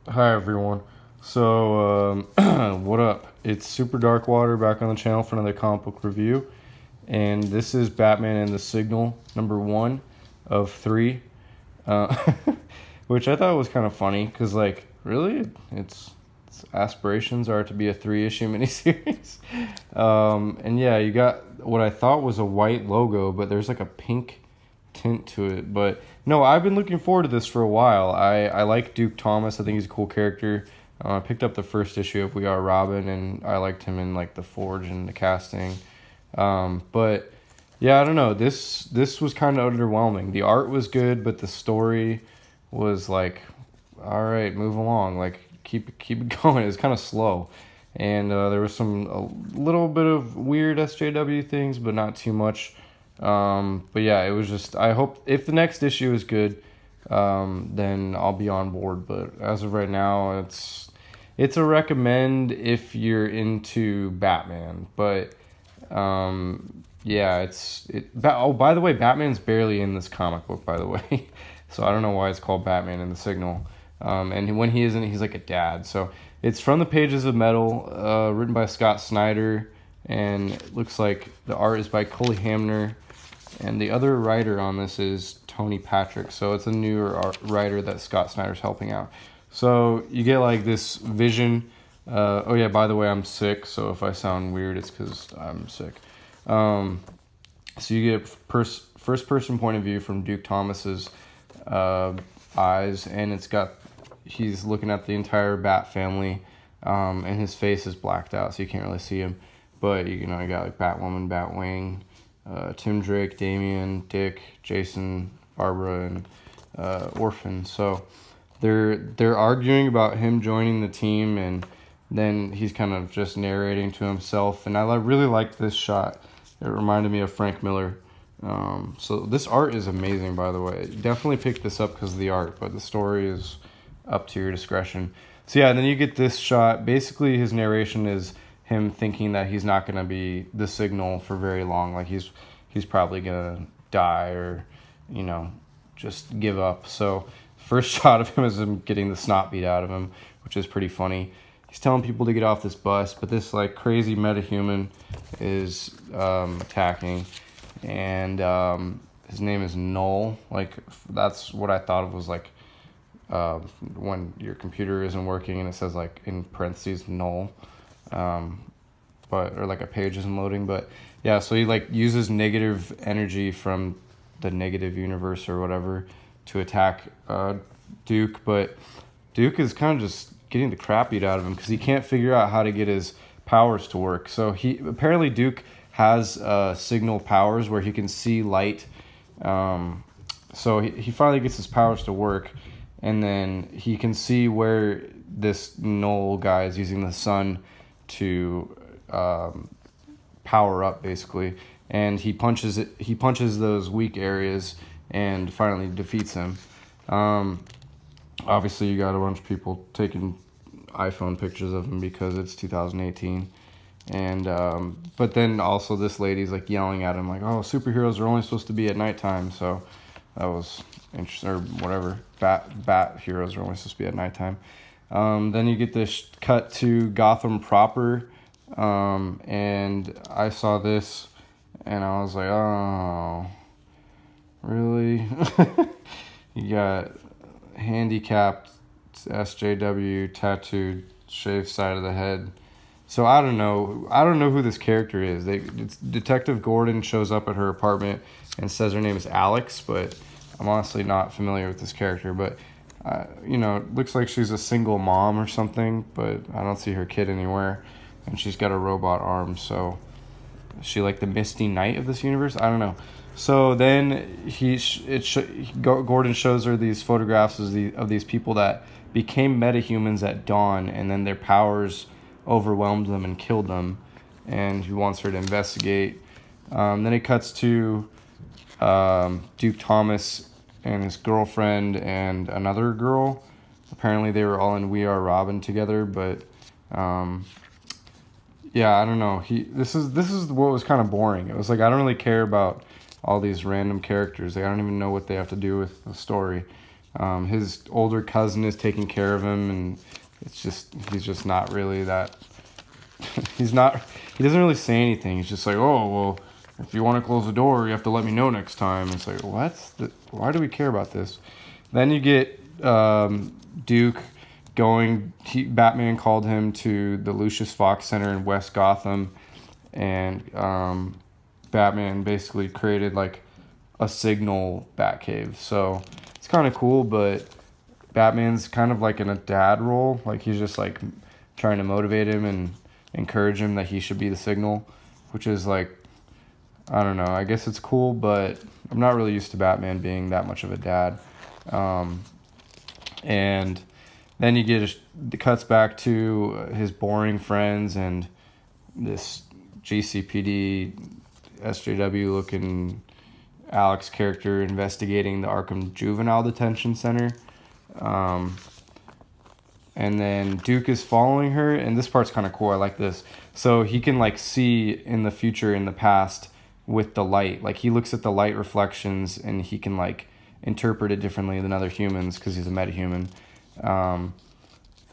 Hi everyone. So, what up? It's Super Darkwater back on the channel for another comic book review, and this is Batman and the Signal #1 of 3, uh, which I thought was kind of funny because, like, really, its aspirations are to be a 3-issue miniseries. And yeah, you got what I thought was a white logo, but there's like a pink tint to it. But no, I've been looking forward to this for a while. I like Duke Thomas. I think he's a cool character. I picked up the first issue of We Are Robin, and I liked him in like the Forge and the casting. But yeah, I don't know. This was kind of underwhelming. The art was good, but the story was like, all right, move along. Like keep it going. It was kind of slow, and there was a little bit of weird SJW things, but not too much. But yeah, it was just, I hope if the next issue is good, then I'll be on board. But as of right now, it's a recommend if you're into Batman. But yeah, oh, by the way, Batman's barely in this comic book, by the way. So I don't know why it's called Batman and the Signal. And when he isn't, he's like a dad. So it's from the pages of Metal, written by Scott Snyder, and it looks like the art is by Cully Hamner. And the other writer on this is Tony Patrick. So it's a newer writer that Scott Snyder's helping out. So you get like this vision. Oh yeah, by the way, I'm sick. So if I sound weird, it's because I'm sick. So you get first person point of view from Duke Thomas's eyes. And he's looking at the entire Bat family. And his face is blacked out, so you can't really see him. But you got like Batwoman, Batwing, Tim Drake, Damian, Dick, Jason, Barbara, and Orphan. So they're arguing about him joining the team, and then he's kind of just narrating to himself. And I really liked this shot. It reminded me of Frank Miller. So this art is amazing, by the way. Definitely pick this up because of the art, but the story is up to your discretion. So yeah, and then you get this shot. Basically, his narration is him thinking that he's not going to be the Signal for very long. Like he's probably going to die or, just give up. So first shot of him is him getting the snot beat out of him, which is pretty funny. He's telling people to get off this bus, but this like crazy metahuman is attacking, and his name is Null. Like that's what I thought of was like when your computer isn't working and it says like in parentheses null. Or like a page isn't loading, but yeah, so he like uses negative energy from the negative universe or whatever to attack Duke, but Duke is kind of just getting the crap beat out of him because he can't figure out how to get his powers to work. So apparently Duke has signal powers where he can see light. So he finally gets his powers to work, and then he can see where this Null guy is using the sun to power up, basically, and he punches those weak areas and finally defeats him. Obviously you got a bunch of people taking iPhone pictures of him because it's 2018, and but then also this lady's like yelling at him like, oh, superheroes are only supposed to be at nighttime. So that was interesting, or whatever, bat heroes are only supposed to be at nighttime. Then you get this cut to Gotham proper, and I saw this, and I was like, oh, really? You got handicapped SJW tattooed, shaved side of the head. So I don't know who this character is. Detective Gordon shows up at her apartment and says her name is Alex, but I'm honestly not familiar with this character. But it looks like she's a single mom or something, but I don't see her kid anywhere, and she's got a robot arm. So is she like the Misty Knight of this universe? I don't know. So then Gordon shows her these photographs of these people that became metahumans at dawn, and then their powers overwhelmed them and killed them, and he wants her to investigate. Then it cuts to Duke Thomas and his girlfriend and another girl. Apparently they were all in We Are Robin together, but yeah, I don't know. This is what was kind of boring. It was like, I don't really care about all these random characters. Like, I don't even know what they have to do with the story. His older cousin is taking care of him, and he's just not really that. He doesn't really say anything. He's just like, oh well, if you want to close the door, you have to let me know next time. It's like, why do we care about this? Then you get Duke going. Batman called him to the Lucius Fox Center in West Gotham, and Batman basically created like a signal Batcave. So it's kind of cool, but Batman's kind of like in a dad role. Like he's just like trying to motivate him and encourage him that he should be the signal, which is like, I don't know, I guess it's cool, but I'm not really used to Batman being that much of a dad. And then you get the cuts back to his boring friends and this GCPD SJW looking Alex character investigating the Arkham Juvenile Detention Center. And then Duke is following her, and this part's kind of cool. I like this. So he can like see in the future, in the past, with the light. Like he looks at the light reflections, and he can like interpret it differently than other humans because he's a metahuman.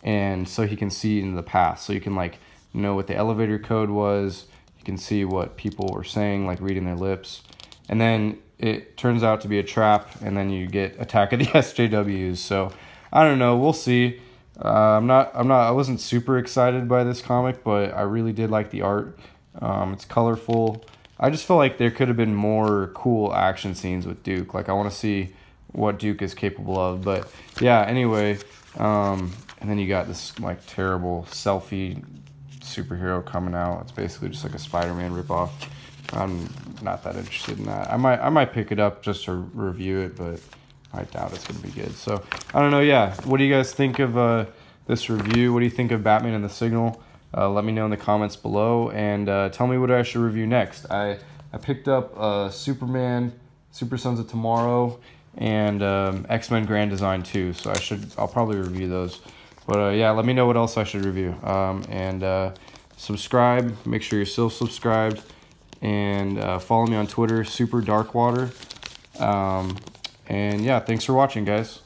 And so he can see in the past. So you can like know what the elevator code was. You can see what people were saying, like reading their lips. And then it turns out to be a trap, and then you get Attack of the SJWs. So I don't know. We'll see. I wasn't super excited by this comic, but I really did like the art. It's colorful. I just feel like there could have been more cool action scenes with Duke. Like I want to see what Duke is capable of. But yeah, anyway, and then you got this like terrible selfie superhero coming out. It's basically just like a Spider-Man ripoff. I'm not that interested in that. I might pick it up just to review it, but I doubt it's going to be good. So, I don't know, yeah. What do you guys think of this review? What do you think of Batman and the Signal? Let me know in the comments below, and tell me what I should review next. I picked up Superman, Super Sons of Tomorrow, and X-Men Grand Design 2, so I'll probably review those. But yeah, let me know what else I should review. And subscribe. Make sure you're still subscribed. And follow me on Twitter, superdarkwater. And yeah, thanks for watching, guys.